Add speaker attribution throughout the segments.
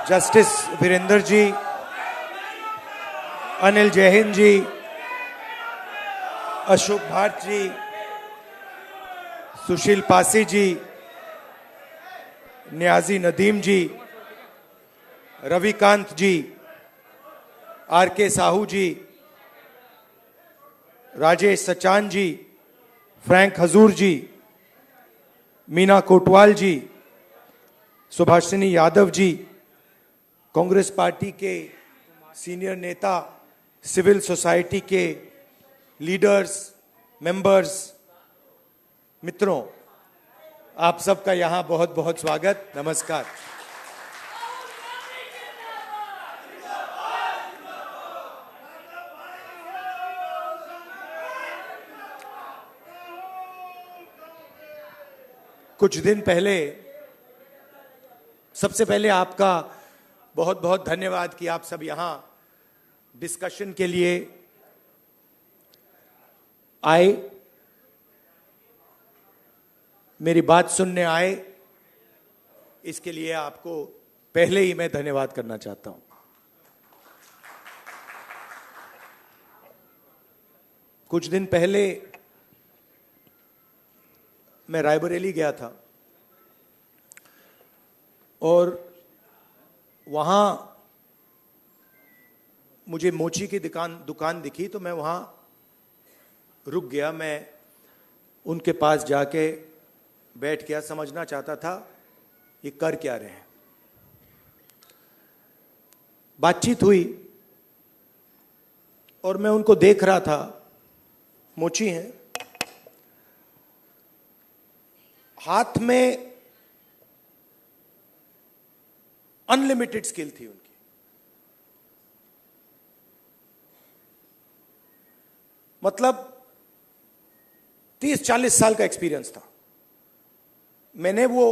Speaker 1: Justice Virendra ji, Anil Jain ji, Ashok Bhat ji, Sushil Pasi ji, Niyazi Nadeem ji, Ravikant ji, R K Sahu ji, Rajesh Sachan ji, Frank Huzur ji, Meena Kotwal ji, Subhashini Yadav ji, Congress party के senior नेता, civil society के लीडर्स, मेंबर्स, मित्रों, आप सबका यहां बहुत बहुत स्वागत, नमस्कार। कुछ दिन पहले, सबसे पहले आपका बहुत बहुत धन्यवाद कि आप सब यहां डिस्कशन के लिए आए, मेरी बात सुनने आए। इसके लिए आपको पहले ही मैं धन्यवाद करना चाहता हूं। कुछ दिन पहले मैं रायबरेली गया था और वहां मुझे मोची की दुकान दिखी तो मैं वहां रुक गया। मैं उनके पास जाके बैठ गया, समझना चाहता था ये कर क्या रहे हैं। बातचीत हुई और मैं उनको देख रहा था। मोची हैं, हाथ में अनलिमिटेड स्किल थी उनकी। मतलब 30-40 साल का एक्सपीरियंस था। मैंने वो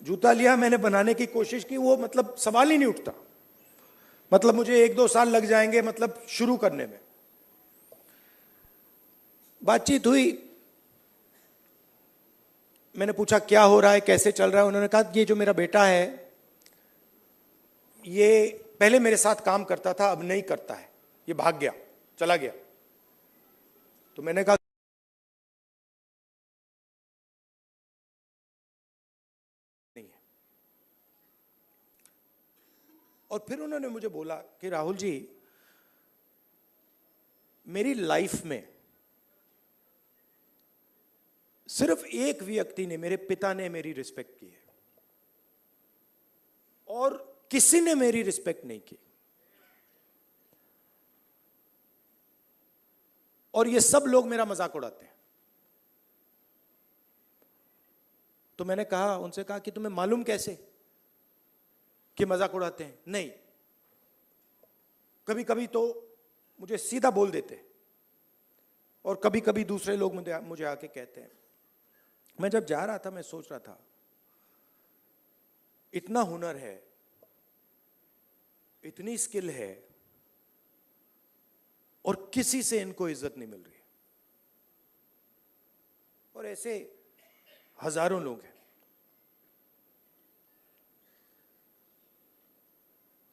Speaker 1: जूता लिया, मैंने बनाने की कोशिश की, वो मतलब सवाल ही नहीं उठता। मतलब मुझे 1-2 साल लग जाएंगे मतलब शुरू करने में। बातचीत हुई, मैंने पूछा क्या हो रहा है, कैसे चल रहा है। उन्होंने कहा ये जो मेरा बेटा है ये पहले मेरे साथ काम करता था, अब नहीं करता है, ये भाग गया, चला गया। तो मैंने कहा नहीं है। और फिर उन्होंने मुझे बोला कि राहुल जी, मेरी लाइफ में सिर्फ एक व्यक्ति ने, मेरे पिता ने मेरी रिस्पेक्ट की है और किसी ने मेरी रिस्पेक्ट नहीं की। और ये सब लोग मेरा मजाक उड़ाते हैं। तो मैंने कहा, उनसे कहा कि तुम्हें मालूम कैसे कि मजाक उड़ाते हैं? नहीं, कभी कभी तो मुझे सीधा बोल देते हैं और कभी कभी दूसरे लोग मुझे आके कहते हैं। मैं जब जा रहा था मैं सोच रहा था इतना हुनर है, इतनी स्किल है और किसी से इनको इज्जत नहीं मिल रही। और ऐसे हजारों लोग हैं।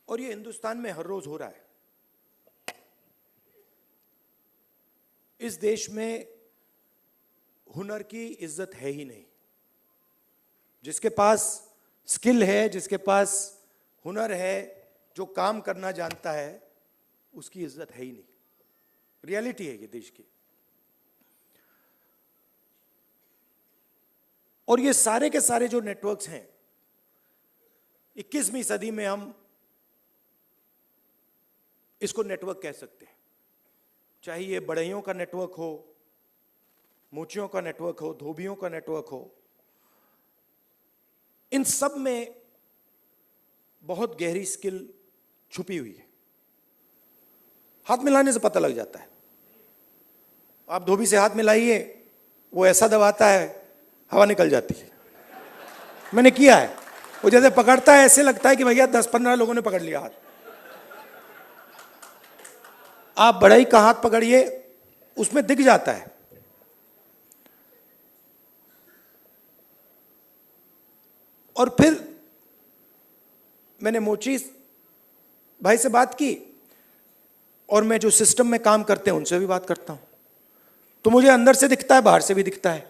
Speaker 1: और ये हिंदुस्तान में हर रोज हो रहा है। इस देश में हुनर की इज्जत है ही नहीं। जिसके पास स्किल है, जिसके पास हुनर है, जो काम करना जानता है, उसकी इज्जत है ही नहीं। रियलिटी है ये देश की। और ये सारे के सारे जो नेटवर्क्स हैं, 21वीं सदी में हम इसको नेटवर्क कह सकते हैं। चाहे ये बढ़इयों का नेटवर्क हो, मोचियों का नेटवर्क हो, धोबियों का नेटवर्क हो, इन सब में बहुत गहरी स्किल छुपी हुई है। हाथ मिलाने से पता लग जाता है। आप धोबी से हाथ मिलाइए, वो ऐसा दबाता है हवा निकल जाती है। मैंने किया है। वो जैसे पकड़ता है ऐसे लगता है कि भैया 10-15 लोगों ने पकड़ लिया हाथ। आप बढ़ई का हाथ पकड़िए, उसमें दिख जाता है। और फिर मैंने मोची भाई से बात की और मैं जो सिस्टम में काम करते हैं उनसे भी बात करता हूं, तो मुझे अंदर से दिखता है, बाहर से भी दिखता है।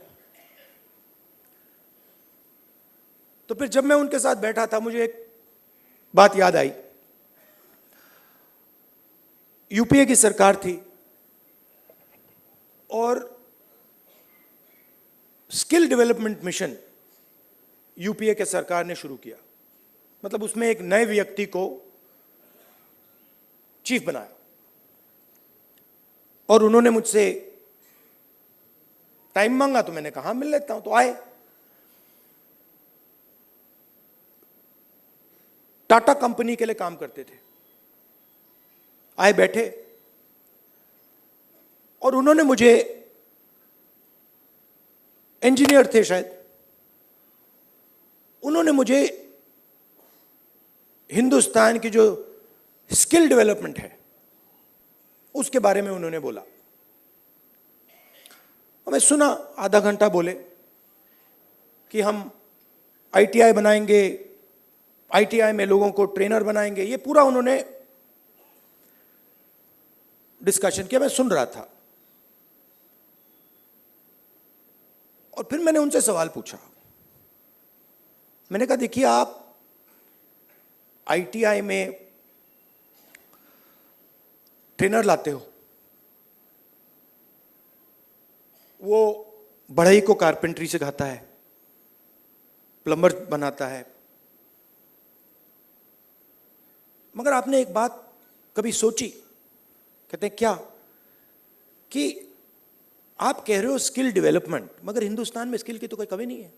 Speaker 1: तो फिर जब मैं उनके साथ बैठा था, मुझे एक बात याद आई। यूपीए की सरकार थी और स्किल डेवलपमेंट मिशन यूपीए के सरकार ने शुरू किया। मतलब उसमें एक नए व्यक्ति को चीफ बनाया और उन्होंने मुझसे टाइम मांगा, तो मैंने कहा मिल लेता हूं। तो आए, टाटा कंपनी के लिए काम करते थे। आए, बैठे और उन्होंने मुझे, इंजीनियर थे शायद, उन्होंने मुझे हिंदुस्तान की जो स्किल डेवलपमेंट है उसके बारे में उन्होंने बोला। और मैं सुना, आधा घंटा बोले कि हम आईटीआई बनाएंगे, आईटीआई में लोगों को ट्रेनर बनाएंगे। ये पूरा उन्होंने डिस्कशन किया, मैं सुन रहा था। और फिर मैंने उनसे सवाल पूछा। मैंने कहा देखिए, आप आईटीआई में ट्रेनर लाते हो, वो बढ़ई को कारपेंट्री सिखाता है, प्लम्बर बनाता है, मगर आपने एक बात कभी सोची? कहते हैं क्या? कि आप कह रहे हो स्किल डेवलपमेंट, मगर हिंदुस्तान में स्किल की तो कोई कमी नहीं है।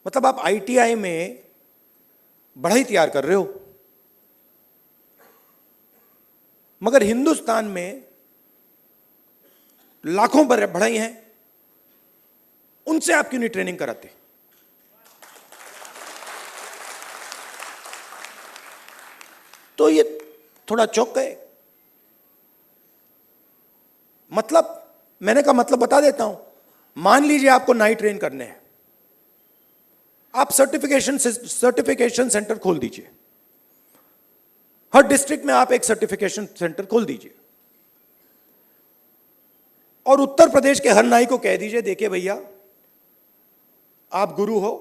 Speaker 1: मतलब आप आईटीआई में बढ़ई तैयार कर रहे हो, मगर हिंदुस्तान में लाखों बढ़ई हैं, उनसे आप क्यों नहीं ट्रेनिंग कराते? तो ये थोड़ा चौंक गए। मतलब मैंने कहा मतलब बता देता हूं। मान लीजिए आपको नाई ट्रेन करने हैं, आप सर्टिफिकेशन सेंटर खोल दीजिए। हर डिस्ट्रिक्ट में आप एक सर्टिफिकेशन सेंटर खोल दीजिए और उत्तर प्रदेश के हर नाई को कह दीजिए, देखिए भैया, आप गुरु हो,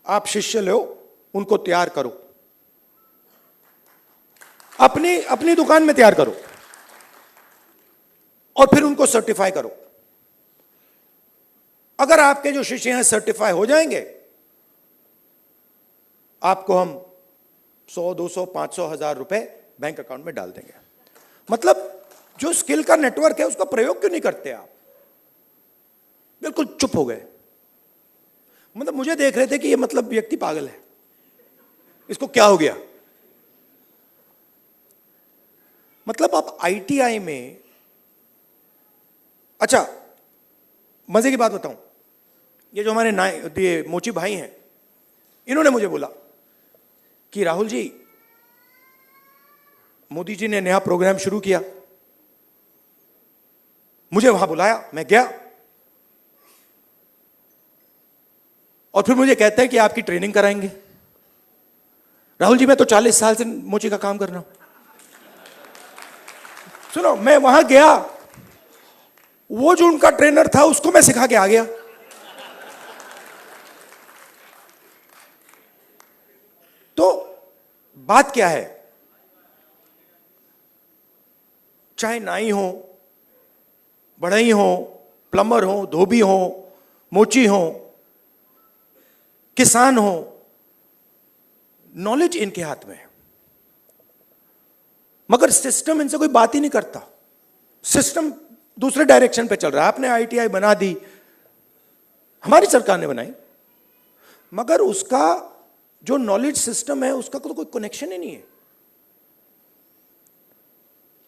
Speaker 1: आप शिष्य लो, उनको तैयार करो, अपनी दुकान में तैयार करो और फिर उनको सर्टिफाई करो। अगर आपके जो शिष्य हैं सर्टिफाई हो जाएंगे, आपको हम 100, 200, 500, 1000 रुपए बैंक अकाउंट में डाल देंगे। मतलब जो स्किल का नेटवर्क है उसका प्रयोग क्यों नहीं करते आप? बिल्कुल चुप हो गए। मतलब मुझे देख रहे थे कि ये मतलब व्यक्ति पागल है, इसको क्या हो गया। मतलब आप आईटीआई में, अच्छा मजे की बात बताऊं, ये जो हमारे ये मोची भाई हैं, इन्होंने मुझे बोला कि राहुल जी, मोदी जी ने नया प्रोग्राम शुरू किया, मुझे वहां बुलाया, मैं गया और फिर मुझे कहते हैं कि आपकी ट्रेनिंग कराएंगे। राहुल जी, मैं तो 40 साल से मोची का काम कर रहा हूं। सुनो, मैं वहां गया, वो जो उनका ट्रेनर था उसको मैं सिखा के आ गया। तो बात क्या है, चाहे नाई हो, बढ़ई हो, प्लम्बर हो, धोबी हो, मोची हो, किसान हो, नॉलेज इनके हाथ में है, मगर सिस्टम इनसे कोई बात ही नहीं करता। सिस्टम दूसरे डायरेक्शन पे चल रहा है। आपने आईटीआई बना दी, हमारी सरकार ने बनाई, मगर उसका जो नॉलेज सिस्टम है उसका तो कोई कनेक्शन ही नहीं है।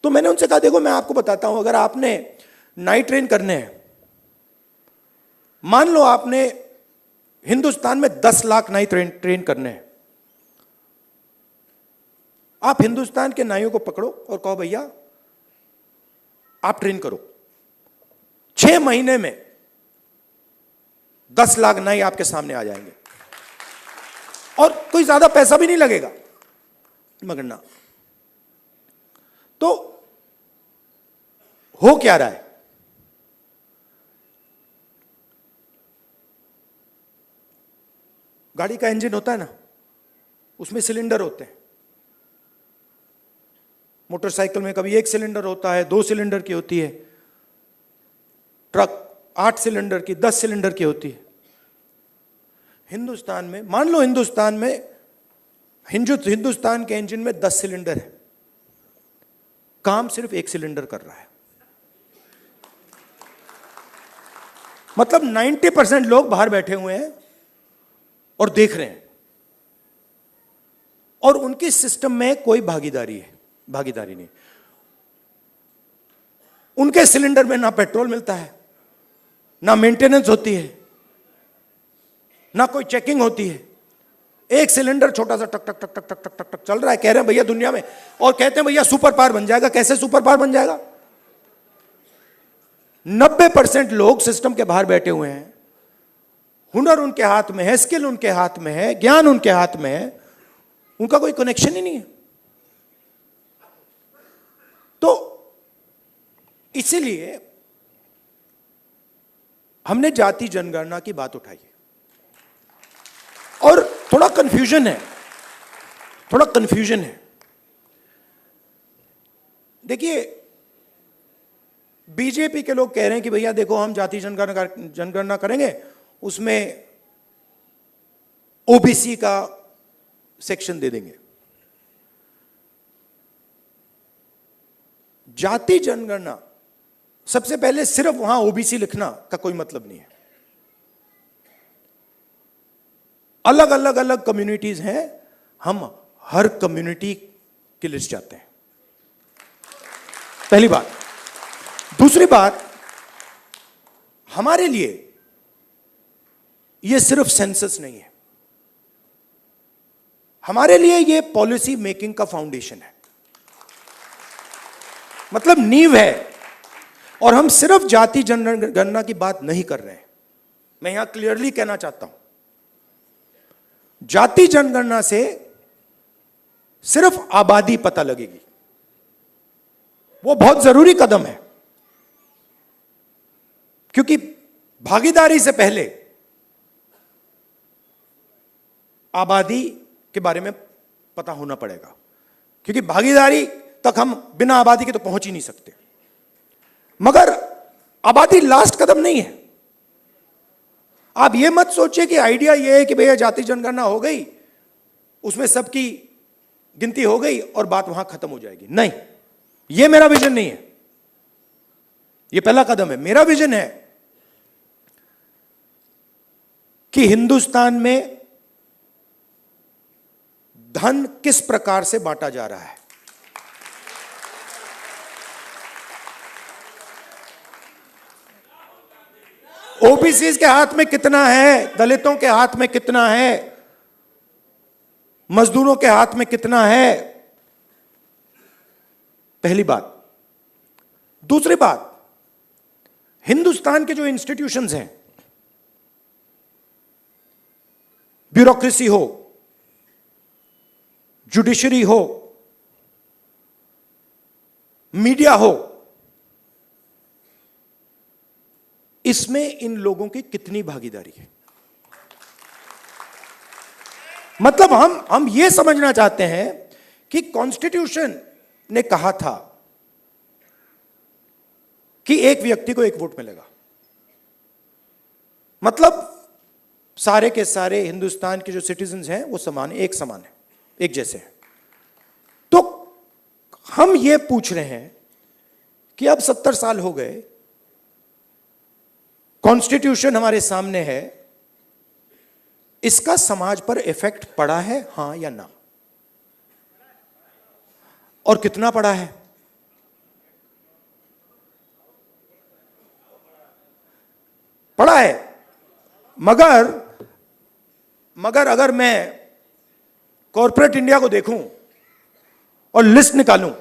Speaker 1: तो मैंने उनसे कहा, देखो मैं आपको बताता हूं, अगर आपने नाई ट्रेन करने हैं, मान लो आपने हिंदुस्तान में 10 लाख नाई ट्रेन करने हैं, आप हिंदुस्तान के नाइयों को पकड़ो और कहो भैया आप ट्रेन करो, 6 महीने में 10 लाख नाई आपके सामने आ जाएंगे। और कोई ज्यादा पैसा भी नहीं लगेगा मगरना। तो हो क्या रहा है? गाड़ी का इंजन होता है ना, उसमें सिलेंडर होते हैं। मोटरसाइकिल में कभी 1 सिलेंडर होता है, 2 सिलेंडर की होती है, ट्रक 8 सिलेंडर की, 10 सिलेंडर की होती है। हिंदुस्तान में मान लो हिंदुस्तान के इंजन में 10 सिलेंडर है, काम सिर्फ 1 सिलेंडर कर रहा है। मतलब 90% लोग बाहर बैठे हुए हैं और देख रहे हैं, और उनकी सिस्टम में कोई भागीदारी नहीं। उनके सिलेंडर में ना पेट्रोल मिलता है, ना मेंटेनेंस होती है, ना कोई चेकिंग होती है। 1 सिलेंडर छोटा सा टक टक टक टक टक टक टक टक चल रहा है। कह रहे हैं भैया दुनिया में, और कहते हैं भैया सुपर पावर बन जाएगा। कैसे सुपर पावर बन जाएगा? 90% लोग सिस्टम के बाहर बैठे हुए हैं। हुनर उनके हाथ में है, स्किल उनके हाथ में है, ज्ञान उनके हाथ में है, उनका कोई कनेक्शन ही नहीं है। तो इसीलिए हमने जाति जनगणना की बात उठाई है। और थोड़ा कंफ्यूजन है। देखिए, बीजेपी के लोग कह रहे हैं कि भैया देखो हम जाति जनगणना करेंगे, उसमें ओबीसी का सेक्शन दे देंगे। जाति जनगणना सबसे पहले सिर्फ वहां ओबीसी लिखना का कोई मतलब नहीं है। अलग अलग कम्युनिटीज हैं, हम हर कम्युनिटी की लिस्ट चाहते हैं। पहली बात। दूसरी बात, हमारे लिए यह सिर्फ सेंसस नहीं है, हमारे लिए यह पॉलिसी मेकिंग का फाउंडेशन है, मतलब नींव है। और हम सिर्फ जाति जनगणना की बात नहीं कर रहे हैं। मैं यहां क्लियरली कहना चाहता हूं, जाति जनगणना से सिर्फ आबादी पता लगेगी, वो बहुत जरूरी कदम है, क्योंकि भागीदारी से पहले आबादी के बारे में पता होना पड़ेगा, क्योंकि भागीदारी तक हम बिना आबादी के तो पहुंच ही नहीं सकते। मगर आबादी लास्ट कदम नहीं है। आप यह मत सोचिए कि आइडिया यह है कि भैया जाति जनगणना हो गई, उसमें सबकी गिनती हो गई और बात वहां खत्म हो जाएगी। नहीं, यह मेरा विजन नहीं है। यह पहला कदम है। मेरा विजन है कि हिंदुस्तान में धन किस प्रकार से बांटा जा रहा है। ओबीसी के हाथ में कितना है, दलितों के हाथ में कितना है, मजदूरों के हाथ में कितना है, पहली बात। दूसरी बात, हिंदुस्तान के जो इंस्टीट्यूशंस हैं, ब्यूरोक्रेसी हो, जुडिशरी हो, मीडिया हो, इसमें इन लोगों की कितनी भागीदारी है। मतलब हम यह समझना चाहते हैं कि कॉन्स्टिट्यूशन ने कहा था कि एक व्यक्ति को 1 वोट मिलेगा, मतलब सारे के सारे हिंदुस्तान के जो सिटीजन्स हैं वो समान है, एक जैसे हैं। तो हम ये पूछ रहे हैं कि अब 70 साल हो गए, कॉन्स्टिट्यूशन हमारे सामने है, इसका समाज पर इफेक्ट पड़ा है, हां या ना, और कितना पड़ा है? पड़ा है। मगर अगर मैं कॉर्पोरेट इंडिया को देखूं और लिस्ट निकालूं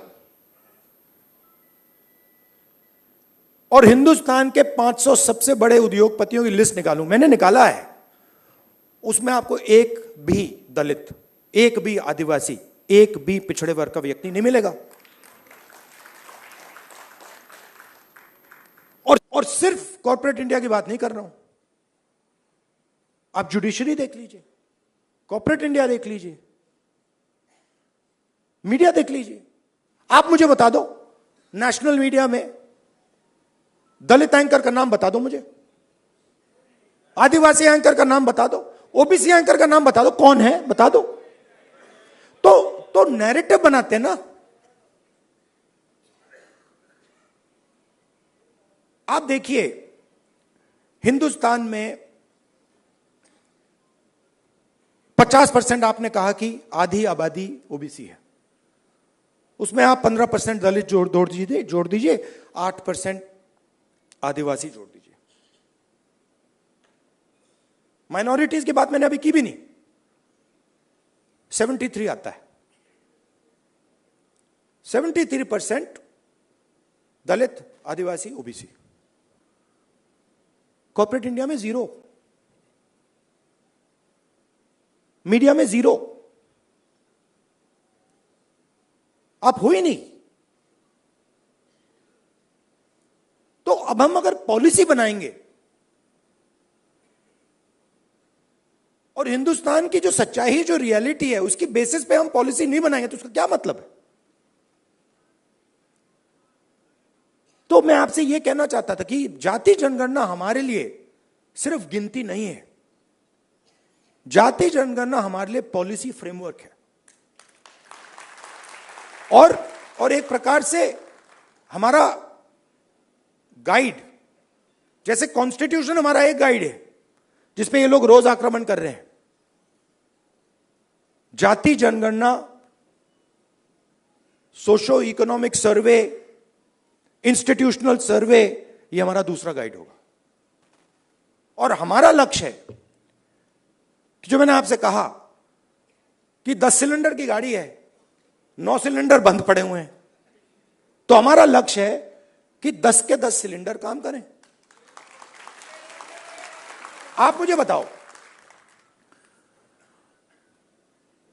Speaker 1: और हिंदुस्तान के 500 सबसे बड़े उद्योगपतियों की लिस्ट निकालूं, मैंने निकाला है, उसमें आपको एक भी दलित, एक भी आदिवासी, एक भी पिछड़े वर्ग का व्यक्ति नहीं मिलेगा। और सिर्फ कॉर्पोरेट इंडिया की बात नहीं कर रहा हूं, आप जुडिशरी देख लीजिए, कॉर्पोरेट इंडिया देख लीजिए, मीडिया देख लीजिए। आप मुझे बता दो, नेशनल मीडिया में दलित एंकर का नाम बता दो मुझे, आदिवासी एंकर का नाम बता दो, ओबीसी एंकर का नाम बता दो, कौन है बता दो। तो नैरेटिव बनाते हैं ना। आप देखिए, हिंदुस्तान में 50% आपने कहा कि आधी आबादी ओबीसी है, उसमें आप 15% दलित जोड़ दीजिए, 8% आदिवासी जोड़ दीजिए। माइनॉरिटीज की बात मैंने अभी की भी नहीं, 73 आता है। 73% दलित, आदिवासी, ओबीसी। कॉर्पोरेट इंडिया में 0, मीडिया में 0। आप हो ही नहीं। तो अब हम अगर पॉलिसी बनाएंगे और हिंदुस्तान की जो सच्चाई, जो रियलिटी है, उसकी बेसिस पे हम पॉलिसी नहीं बनाएंगे तो उसका क्या मतलब है? तो मैं आपसे यह कहना चाहता था कि जाति जनगणना हमारे लिए सिर्फ गिनती नहीं है, जाति जनगणना हमारे लिए पॉलिसी फ्रेमवर्क है, और एक प्रकार से हमारा गाइड, जैसे कॉन्स्टिट्यूशन हमारा एक गाइड है जिसपे ये लोग रोज आक्रमण कर रहे हैं, जाति जनगणना, सोशो इकोनॉमिक सर्वे, इंस्टीट्यूशनल सर्वे, ये हमारा दूसरा गाइड होगा। और हमारा लक्ष्य है कि जो मैंने आपसे कहा कि 10 सिलेंडर की गाड़ी है, 9 सिलेंडर बंद पड़े हुए हैं, तो हमारा लक्ष्य है कि 10 के 10 सिलेंडर काम करें। आप मुझे बताओ,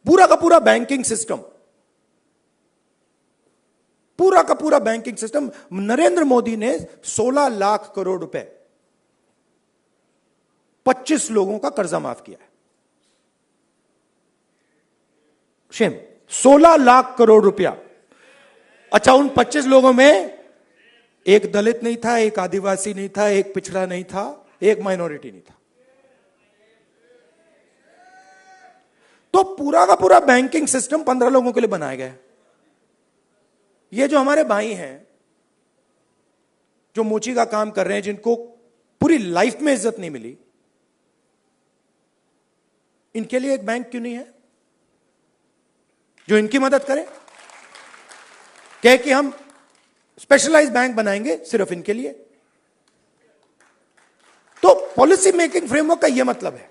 Speaker 1: पूरा का पूरा बैंकिंग सिस्टम, पूरा का पूरा बैंकिंग सिस्टम, नरेंद्र मोदी ने 16 लाख करोड़ रुपए 25 लोगों का कर्जा माफ किया है। शेम, 16 लाख करोड़ रुपया। अच्छा, उन 25 लोगों में एक दलित नहीं था, एक आदिवासी नहीं था, एक पिछड़ा नहीं था, एक माइनॉरिटी नहीं था। तो पूरा का पूरा बैंकिंग सिस्टम 15 लोगों के लिए बनाया गया है। ये जो हमारे भाई हैं जो मोची का काम कर रहे हैं, जिनको पूरी लाइफ में इज्जत नहीं मिली, इनके लिए एक बैंक क्यों नहीं है जो इनकी मदद करे? कहे कि हम स्पेशलाइज बैंक बनाएंगे सिर्फ इनके लिए। तो पॉलिसी मेकिंग फ्रेमवर्क का यह मतलब है,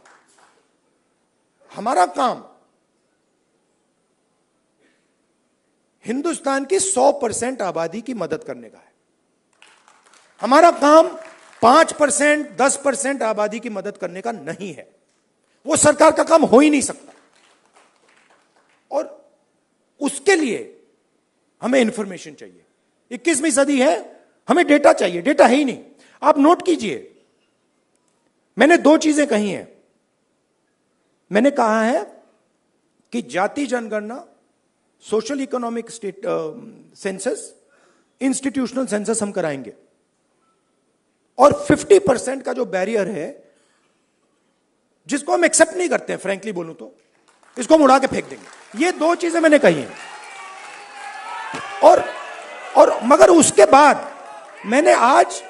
Speaker 1: हमारा काम हिंदुस्तान की 100% आबादी की मदद करने का है। हमारा काम 5%, 10% आबादी की मदद करने का नहीं है। वो सरकार का काम हो ही नहीं सकता। और उसके लिए हमें इंफॉर्मेशन चाहिए। 21वीं सदी है, हमें डेटा चाहिए। डेटा है ही नहीं। आप नोट कीजिए, मैंने 2 चीजें कही हैं। मैंने कहा है कि जाति जनगणना, social economic state census, institutional census हम कराएंगे, और 50% का जो बैरियर है, जिसको हम एक्सेप्ट नहीं करते हैं, फ्रैंकली बोलूं तो इसको हम उड़ा के फेंक देंगे। ये 2 चीजें मैंने कही हैं। और मगर उसके बाद मैंने आज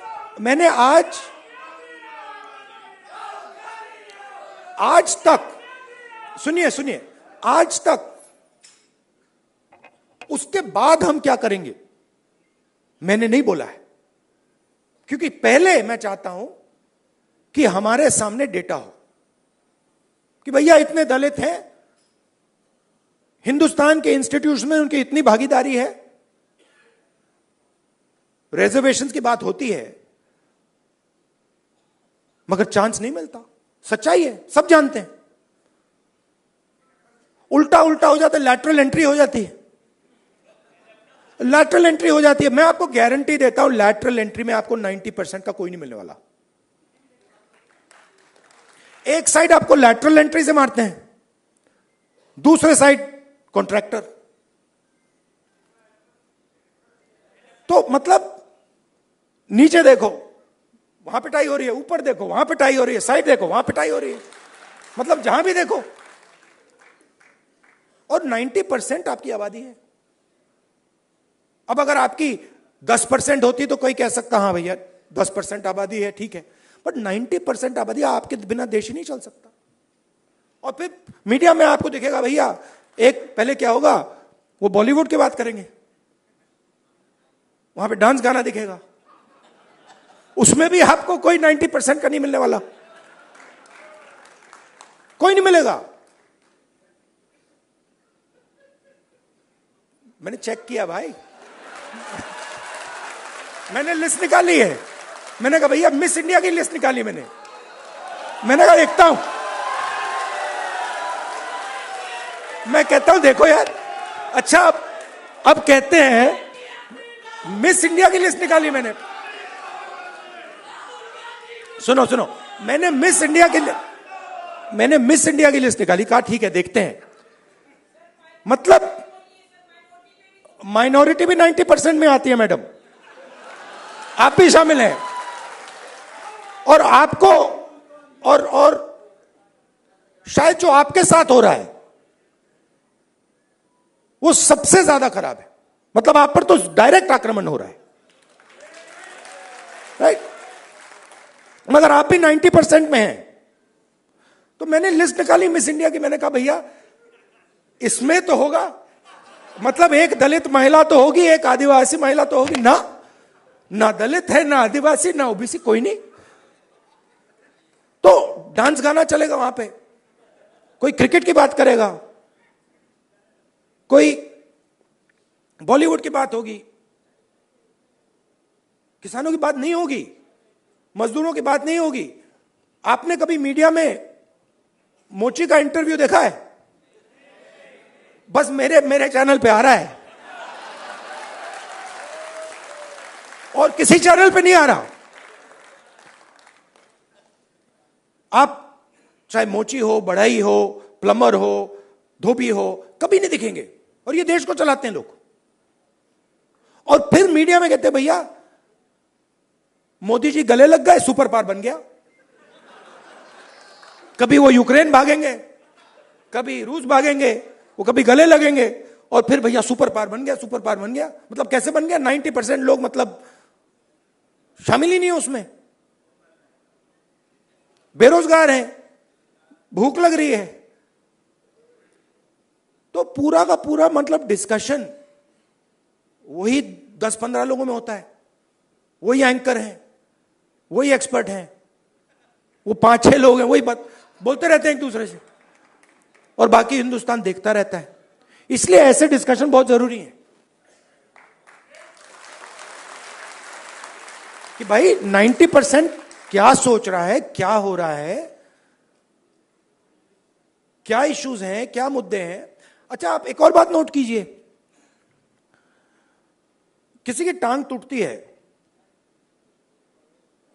Speaker 1: तक, सुनिए, आज तक उसके बाद हम क्या करेंगे मैंने नहीं बोला है, क्योंकि पहले मैं चाहता हूं कि हमारे सामने डेटा हो कि भैया इतने दलित हैं, हिंदुस्तान के इंस्टीट्यूशन में उनकी इतनी भागीदारी है। रिजर्वेशंस की बात होती है मगर चांस नहीं मिलता। सच्चाई है, सब जानते हैं। उल्टा उल्टा हो जाता है, लैटरल एंट्री हो जाती है, लैटरल एंट्री हो जाती है। मैं आपको गारंटी देता हूं लैटरल एंट्री में आपको 90% का कोई नहीं मिलने वाला। एक साइड आपको लैटरल एंट्री से मारते हैं, दूसरे साइड कॉन्ट्रैक्टर। तो मतलब नीचे देखो वहां पिटाई हो रही है, ऊपर देखो वहां पिटाई हो रही है, साइड देखो वहां पिटाई हो रही है, मतलब जहां भी देखो। और 90% आपकी आबादी है। अब अगर आपकी 10% होती तो कोई कह सकता हाँ भैया 10% आबादी है, ठीक है, बट 90% आबादी, आपके बिना देश ही नहीं चल सकता। और फिर मीडिया में आपको दिखेगा भैया, एक पहले क्या होगा, वो बॉलीवुड की बात करेंगे, वहां पे डांस गाना दिखेगा, उसमें भी आपको कोई 90% का नहीं मिलने वाला, कोई नहीं मिलेगा। मैंने चेक किया भाई, मैंने लिस्ट निकाली है। मैंने कहा भैया मिस इंडिया की लिस्ट निकाली मैंने कहा देखता हूं। मैं कहता हूं देखो यार, अच्छा अब कहते हैं मिस इंडिया की लिस्ट निकाली मैंने। सुनो सुनो, मैंने मिस इंडिया की लिस्ट निकाली, कहा ठीक है देखते हैं। मतलब माइनॉरिटी भी 90% में आती है मैडम, आप भी शामिल हैं। और आपको और शायद जो आपके साथ हो रहा है वो सबसे ज्यादा खराब है। मतलब आप पर तो डायरेक्ट आक्रमण हो रहा है, राइट। मगर आप भी 90% में हैं। तो मैंने लिस्ट निकाली मिस इंडिया की, मैंने कहा भैया इसमें तो होगा, मतलब एक दलित महिला तो होगी, एक आदिवासी महिला तो होगी ना दलित है, ना आदिवासी, ना ओबीसी, कोई नहीं। तो डांस गाना चलेगा वहां पे, कोई क्रिकेट की बात करेगा, कोई बॉलीवुड की बात होगी, किसानों की बात नहीं होगी, मजदूरों की बात नहीं होगी। आपने कभी मीडिया में मोची का इंटरव्यू देखा है? बस मेरे चैनल पे आ रहा है और किसी चैनल पे नहीं आ रहा। आप चाहे मोची हो, बढ़ई हो, प्लम्बर हो, धोबी हो, कभी नहीं दिखेंगे। और ये देश को चलाते हैं लोग। और फिर मीडिया में कहते हैं भैया मोदी जी गले लग गए, सुपर पावर बन गया। कभी वो यूक्रेन भागेंगे, कभी रूस भागेंगे, वो कभी गले लगेंगे, और फिर भैया सुपर पावर बन गया, सुपर पावर बन गया। मतलब कैसे बन गया? 90% लोग मतलब शामिल ही नहीं है उसमें, बेरोजगार हैं, भूख लग रही है। तो पूरा का पूरा मतलब डिस्कशन वही 10-15 लोगों में होता है, वही एंकर हैं, वही एक्सपर्ट हैं, वो 5-6 लोग हैं, वही बात बोलते रहते हैं एक दूसरे से, और बाकी हिंदुस्तान देखता रहता है। इसलिए ऐसे डिस्कशन बहुत जरूरी है कि भाई 90% क्या सोच रहा है, क्या हो रहा है, क्या इश्यूज हैं, क्या मुद्दे हैं। अच्छा, आप एक और बात नोट कीजिए, किसी की टांग टूटती है,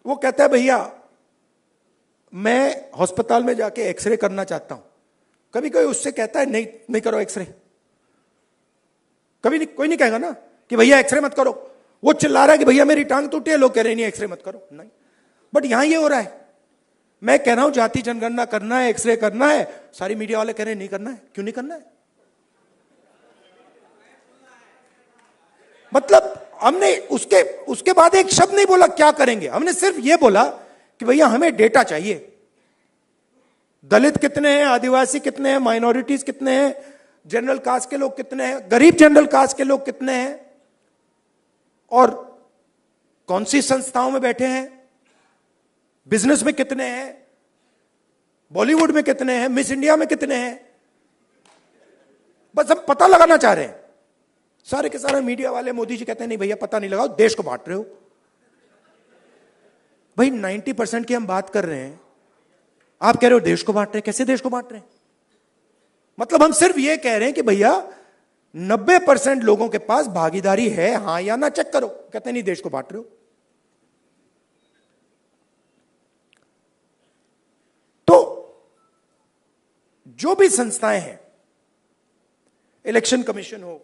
Speaker 1: वो कहता है भैया मैं अस्पताल में जाके एक्सरे करना चाहता हूं। कभी कोई उससे कहता है नहीं करो एक्सरे? कभी नहीं, कोई नहीं कहेगा ना कि भैया एक्सरे मत करो। वो चिल्ला रहा है कि भैया मेरी टांग टूटी है, लोग कह रहे नहीं एक्सरे मत करो, नहीं। बट यहां ये हो रहा है, मैं कह रहा हूं जाति जनगणना करना है, एक्सरे करना है, सारी मीडिया वाले कह रहे हैं नहीं करना है। क्यों नहीं करना है? मतलब हमने उसके बाद एक शब्द नहीं बोला क्या करेंगे, हमने सिर्फ यह बोला कि भैया हमें डेटा चाहिए। दलित कितने हैं, आदिवासी कितने हैं, माइनॉरिटीज कितने हैं, जनरल कास्ट के लोग कितने हैं, गरीब जनरल कास्ट के लोग कितने हैं, और कौन सी संस्थाओं में बैठे हैं, बिजनेस में कितने हैं, बॉलीवुड में कितने हैं, मिस इंडिया में कितने हैं। बस हम पता लगाना चाह रहे हैं। सारे के सारे मीडिया वाले, मोदी जी कहते हैं नहीं भैया पता नहीं लगाओ, देश को बांट रहे हो। भाई 90% की हम बात कर रहे हैं, आप कह रहे हो देश को बांट रहे हैं। कैसे देश को बांट रहे हैं? मतलब हम सिर्फ ये कह रहे हैं कि भैया 90% लोगों के पास भागीदारी है, हां या ना चेक करो। कहते नहीं देश को बांट रहे हो। तो जो भी संस्थाएं हैं, इलेक्शन कमीशन हो,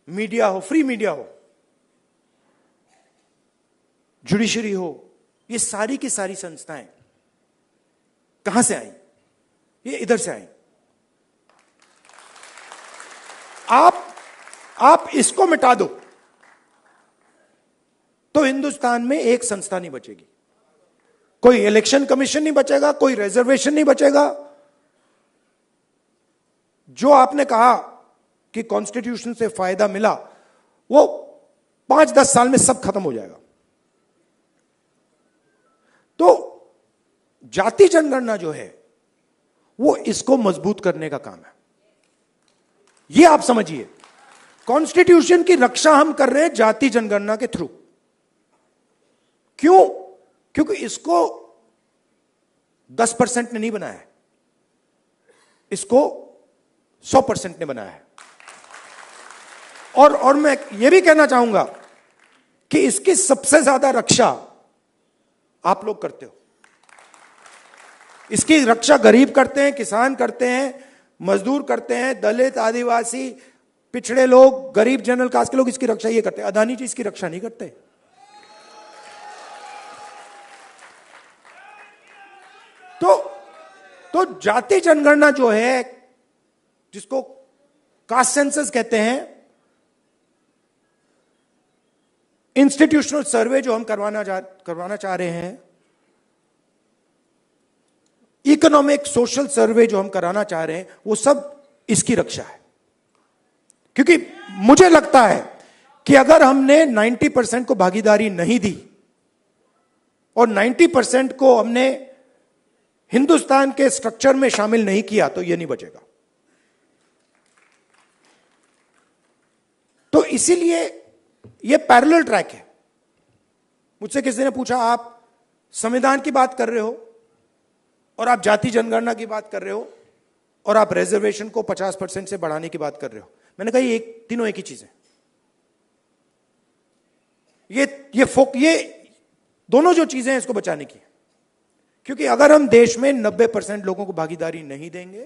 Speaker 1: मीडिया हो, फ्री मीडिया हो, जुडिशरी हो, ये सारी की सारी संस्थाएं कहां से आई? ये इधर से आई। आप इसको मिटा दो तो हिंदुस्तान में एक संस्था नहीं बचेगी। कोई इलेक्शन कमीशन नहीं बचेगा, कोई रिजर्वेशन नहीं बचेगा। जो आपने कहा कि कॉन्स्टिट्यूशन से फायदा मिला, वो 5-10 साल में सब खत्म हो जाएगा। तो जाति जनगणना जो है वो इसको मजबूत करने का काम है। ये आप समझिए, कॉन्स्टिट्यूशन की रक्षा हम कर रहे हैं जाति जनगणना के थ्रू। क्यों? क्योंकि इसको 10% ने नहीं बनाया है, इसको 100% ने बनाया है। और मैं यह भी कहना चाहूंगा कि इसकी सबसे ज्यादा रक्षा आप लोग करते हो। इसकी रक्षा गरीब करते हैं, किसान करते हैं, मजदूर करते हैं, दलित, आदिवासी, पिछड़े लोग, गरीब जनरल कास्ट के लोग इसकी रक्षा ये करते हैं। अदानी जी इसकी रक्षा नहीं करते। तो जाति जनगणना जो है, जिसको कास्ट सेंसस कहते हैं, इंस्टीट्यूशनल सर्वे जो हम करवाना चाह रहे हैं, इकोनॉमिक सोशल सर्वे जो हम कराना चाह रहे हैं, वो सब इसकी रक्षा है। क्योंकि मुझे लगता है कि अगर हमने 90% को भागीदारी नहीं दी और 90% को हमने हिंदुस्तान के स्ट्रक्चर में शामिल नहीं किया, तो यह नहीं बचेगा। तो इसीलिए यह पैरेलल ट्रैक है। मुझसे किसी ने पूछा, आप संविधान की बात कर रहे हो और आप जाति जनगणना की बात कर रहे हो और आप रिजर्वेशन को 50% से बढ़ाने की बात कर रहे हो। मैंने कहा ये तीनों एक ही चीज है। ये दोनों जो चीजें हैं इसको बचाने की है। क्योंकि अगर हम देश में 90% लोगों को भागीदारी नहीं देंगे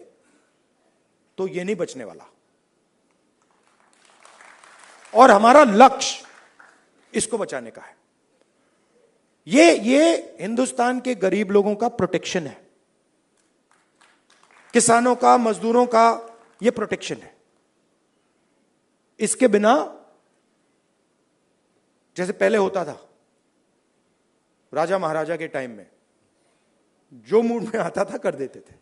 Speaker 1: तो ये नहीं बचने वाला। और हमारा लक्ष्य इसको बचाने का है। ये हिंदुस्तान के गरीब लोगों का प्रोटेक्शन है, किसानों का, मजदूरों का ये प्रोटेक्शन है। इसके बिना जैसे पहले होता था राजा महाराजा के टाइम में, जो मूड में आता था कर देते थे।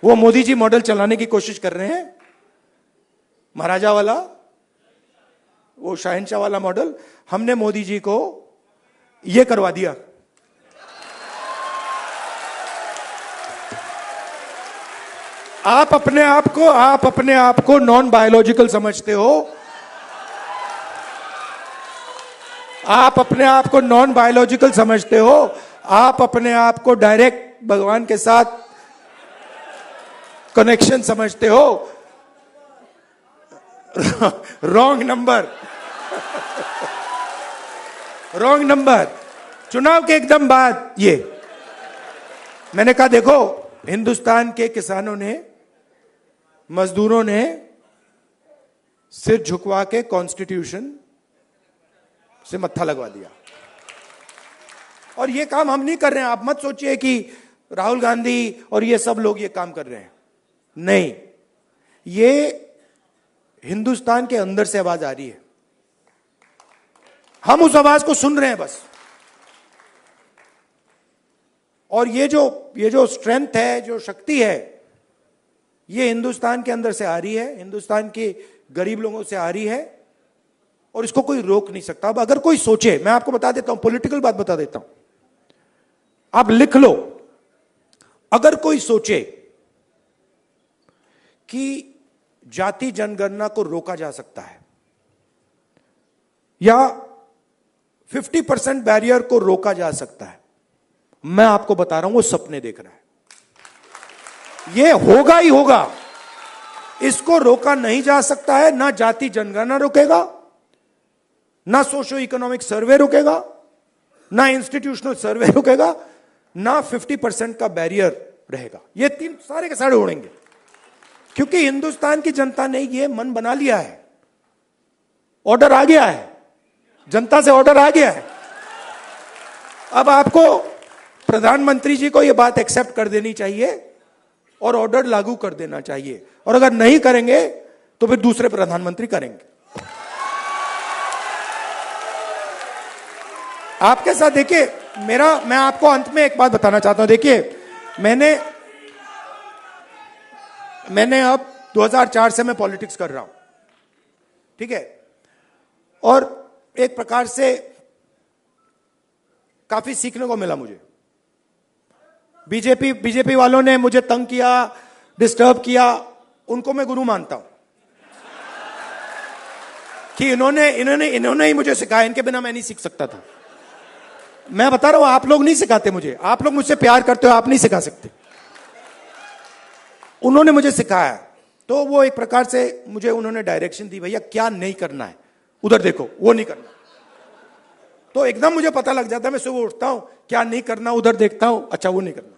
Speaker 1: वो मोदी जी मॉडल चलाने की कोशिश कर रहे हैं, महाराजा वाला, वो शहंशाह वाला मॉडल। हमने मोदी जी को ये करवा दिया। आप अपने आप को नॉन बायोलॉजिकल समझते हो। आप अपने आप को नॉन बायोलॉजिकल समझते हो। आप अपने आप को डायरेक्ट भगवान के साथ कनेक्शन समझते हो। Wrong number. Wrong number. चुनाव के एकदम बाद ये मैंने कहा, देखो हिंदुस्तान के किसानों ने, मजदूरों ने सिर झुकवा के कॉन्स्टिट्यूशन से मत्था लगवा दिया। और ये काम हम नहीं कर रहे हैं। आप मत सोचिए कि राहुल गांधी और ये सब लोग ये काम कर रहे हैं। नहीं, ये हिंदुस्तान के अंदर से आवाज आ रही है। हम उस आवाज को सुन रहे हैं बस। और ये जो स्ट्रेंथ है, जो शक्ति है, ये हिंदुस्तान के अंदर से आ रही है, हिंदुस्तान के गरीब लोगों से आ रही है, और इसको कोई रोक नहीं सकता। अब अगर कोई सोचे, मैं आपको बता देता हूं, पॉलिटिकल बात बता देता हूं, आप लिख लो। अगर कोई सोचे कि जाति जनगणना को रोका जा सकता है या 50% बैरियर को रोका जा सकता है, मैं आपको बता रहा हूं वो सपने देख रहा है। ये होगा ही होगा, इसको रोका नहीं जा सकता है। ना जाति जनगणना रोकेगा, ना सोशो इकोनॉमिक सर्वे रोकेगा, ना इंस्टीट्यूशनल सर्वे रुकेगा, ना 50% का बैरियर रहेगा। ये तीन सारे के सारे उड़ेंगे, क्योंकि हिंदुस्तान की जनता ने ये मन बना लिया है। ऑर्डर आ गया है, जनता से ऑर्डर आ गया है। अब आपको प्रधानमंत्री जी को यह बात एक्सेप्ट कर देनी चाहिए और ऑर्डर लागू कर देना चाहिए, और अगर नहीं करेंगे तो फिर दूसरे प्रधानमंत्री करेंगे। आपके साथ देखिए, मैं आपको अंत में एक बात बताना चाहता हूं। देखिए, मैंने अब 2004 से मैं पॉलिटिक्स कर रहा हूं, ठीक है, और एक प्रकार से काफी सीखने को मिला मुझे। बीजेपी वालों ने मुझे तंग किया, डिस्टर्ब किया, उनको मैं गुरु मानता हूं कि इन्होंने ही मुझे सिखाया, इनके बिना मैं नहीं सीख सकता था। मैं बता रहा हूं, आप लोग नहीं सिखाते मुझे, आप लोग मुझसे प्यार करते हो, आप नहीं सिखा सकते। उन्होंने मुझे सिखाया, तो वो एक प्रकार से मुझे उन्होंने डायरेक्शन दी, भैया क्या नहीं करना है, उधर देखो, वो नहीं करना। तो एकदम मुझे पता लग जाता है, मैं सुबह उठता हूं, क्या नहीं करना, उधर देखता हूं, अच्छा वो नहीं करना,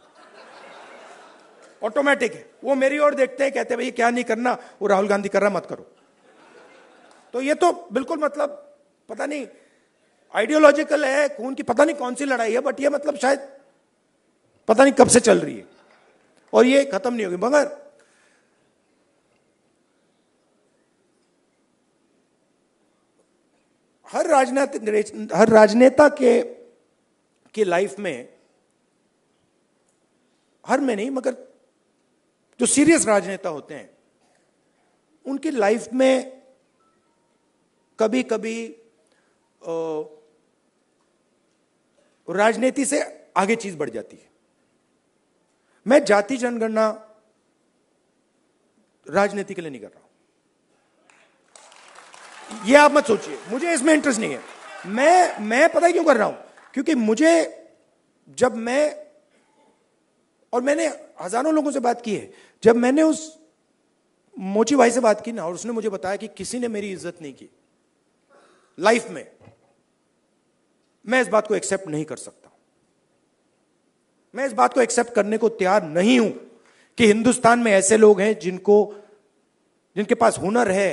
Speaker 1: ऑटोमेटिक है। वो मेरी ओर देखते हैं, कहते हैं भैया क्या नहीं करना, वो राहुल गांधी कर रहा, मत करो। तो ये तो बिल्कुल मतलब पता नहीं आइडियोलॉजिकल है, खून की पता नहीं कौन सी लड़ाई है, बट ये मतलब शायद पता नहीं कब से चल रही है और ये खत्म नहीं होगी। मगर हर राजनेता के लाइफ में, हर में नहीं मगर जो सीरियस राजनेता होते हैं उनकी लाइफ में कभी कभी राजनीति से आगे चीज बढ़ जाती है। मैं जाति जनगणना राजनीति के लिए नहीं कर रहा हूं, ये आप मत सोचिए, मुझे इसमें इंटरेस्ट नहीं है। मैं पता है क्यों कर रहा हूं, क्योंकि मैंने हजारों लोगों से बात की है, जब मैंने उस मोची भाई से बात की ना, और उसने मुझे बताया कि किसी ने मेरी इज्जत नहीं की लाइफ में, मैं इस बात को एक्सेप्ट नहीं कर सकता। मैं इस बात को एक्सेप्ट करने को तैयार नहीं हूं कि हिंदुस्तान में ऐसे लोग हैं जिनके पास हुनर है,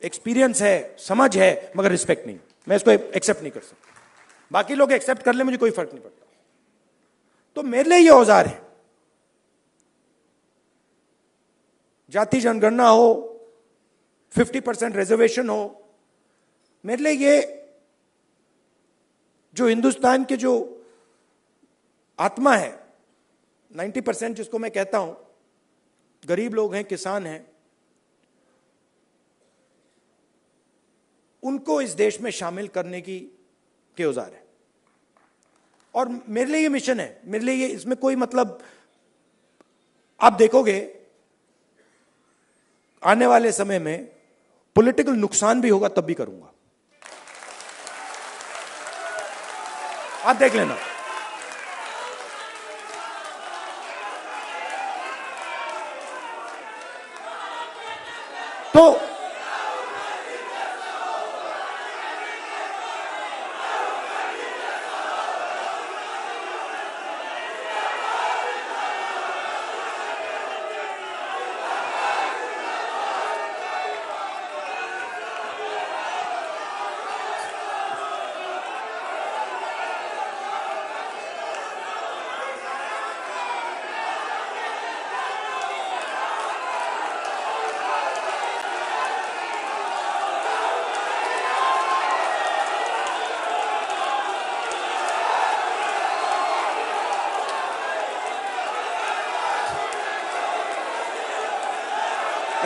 Speaker 1: एक्सपीरियंस है, समझ है, मगर रिस्पेक्ट नहीं। मैं इसको एक्सेप्ट नहीं कर सकता। बाकी लोग एक्सेप्ट कर ले, मुझे कोई फर्क नहीं पड़ता। तो मेरे लिए ये औजार है, जाति जनगणना हो, 50% रिजर्वेशन हो, मेरे लिए ये जो हिंदुस्तान के जो आत्मा है, 90% जिसको मैं कहता हूं, गरीब लोग हैं, किसान हैं, उनको इस देश में शामिल करने के औजार है। और मेरे लिए ये मिशन है, मेरे लिए ये, इसमें कोई मतलब, आप देखोगे आने वाले समय में पॉलिटिकल नुकसान भी होगा, तब भी करूंगा, आप देख लेना। तो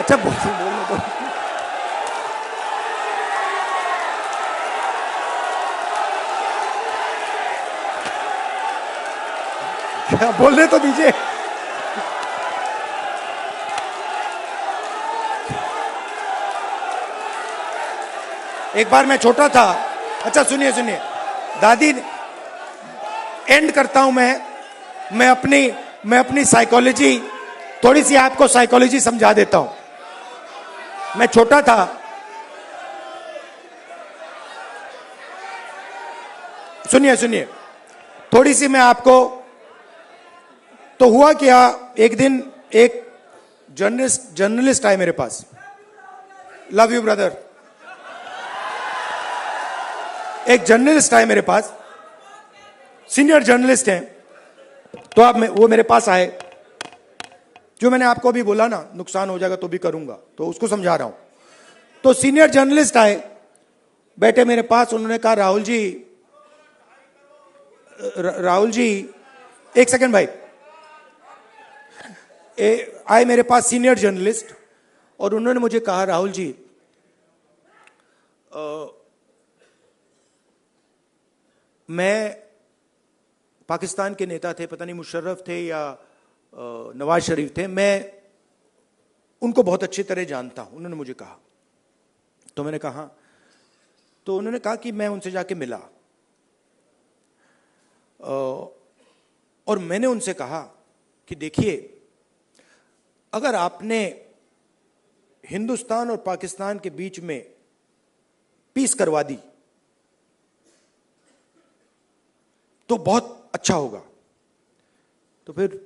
Speaker 1: अच्छा बोलने दो। क्या बोलने तो दीजिए। एक बार मैं छोटा था, अच्छा सुनिए दादी, एंड करता हूं मैं अपनी साइकोलॉजी थोड़ी सी आपको साइकोलॉजी समझा देता हूं। मैं छोटा था, सुनिए सुनिए, थोड़ी सी मैं आपको, तो हुआ क्या, एक दिन एक जर्नलिस्ट आए मेरे पास। Love you brother. एक जर्नलिस्ट आए मेरे पास, सीनियर जर्नलिस्ट हैं, तो आप वो मेरे पास आए। जो मैंने आपको अभी बोला ना, नुकसान हो जाएगा तो भी करूंगा, तो उसको समझा रहा हूं। तो सीनियर जर्नलिस्ट आए, बैठे मेरे पास, उन्होंने कहा राहुल जी, एक सेकंड भाई, आए मेरे पास सीनियर जर्नलिस्ट, और उन्होंने मुझे कहा राहुल जी, मैं, पाकिस्तान के नेता थे, पता नहीं मुशर्रफ थे या नवाज शरीफ थे, मैं उनको बहुत अच्छी तरह जानता हूं, उन्होंने मुझे कहा। तो मैंने कहा, तो उन्होंने कहा कि मैं उनसे जाके मिला, और मैंने उनसे कहा कि देखिए, अगर आपने हिंदुस्तान और पाकिस्तान के बीच में पीस करवा दी तो बहुत अच्छा होगा। तो फिर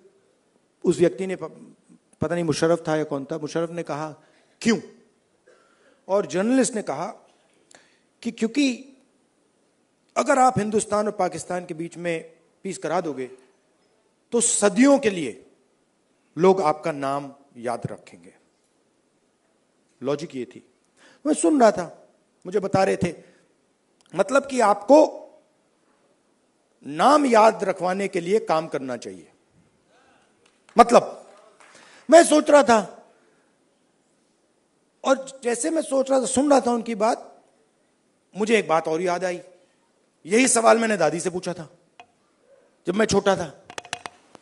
Speaker 1: उस व्यक्ति ने, पता नहीं मुशर्रफ था या कौन था, मुशर्रफ ने कहा क्यों? और जर्नलिस्ट ने कहा कि क्योंकि अगर आप हिंदुस्तान और पाकिस्तान के बीच में पीस करा दोगे तो सदियों के लिए लोग आपका नाम याद रखेंगे। लॉजिक ये थी। मैं सुन रहा था, मुझे बता रहे थे, मतलब कि आपको नाम याद रखवाने के लिए काम करना चाहिए। मतलब मैं सोच रहा था, और जैसे मैं सोच रहा था, सुन रहा था उनकी बात, मुझे एक बात और याद आई। यही सवाल मैंने दादी से पूछा था जब मैं छोटा था।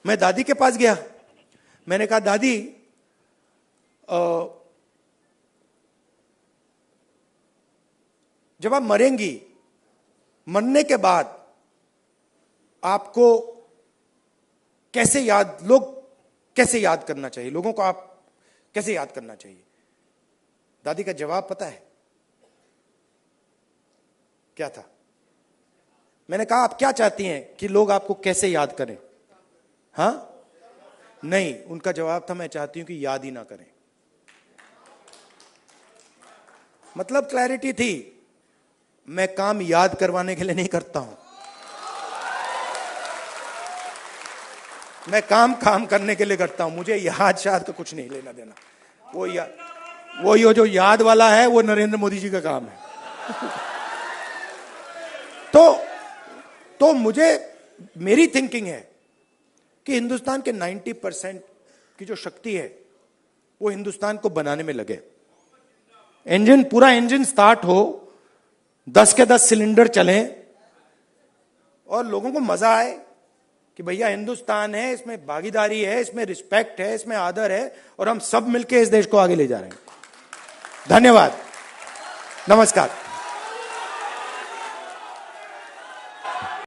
Speaker 1: मैं दादी के पास गया, मैंने कहा दादी, जब आप मरेंगी, मरने के बाद आपको लोग कैसे याद करना चाहिए, लोगों को आप कैसे याद करना चाहिए? दादी का जवाब पता है क्या था? मैंने कहा आप क्या चाहती हैं कि लोग आपको कैसे याद करें? हाँ, नहीं, उनका जवाब था मैं चाहती हूं कि याद ही ना करें। मतलब क्लैरिटी थी, मैं काम याद करवाने के लिए नहीं करता हूं, मैं काम करने के लिए करता हूं। मुझे याद शायद का कुछ नहीं लेना देना। वो ये जो याद वाला है वो नरेंद्र मोदी जी का काम है। तो मुझे, मेरी थिंकिंग है कि हिंदुस्तान के 90% की जो शक्ति है वो हिंदुस्तान को बनाने में लगे। पूरा इंजन स्टार्ट हो, 10 के 10 सिलेंडर चलें और लोगों को मजा आए कि भैया हिंदुस्तान है, इसमें भागीदारी है, इसमें रिस्पेक्ट है, इसमें आदर है, और हम सब मिलकर इस देश को आगे ले जा रहे हैं। धन्यवाद, नमस्कार।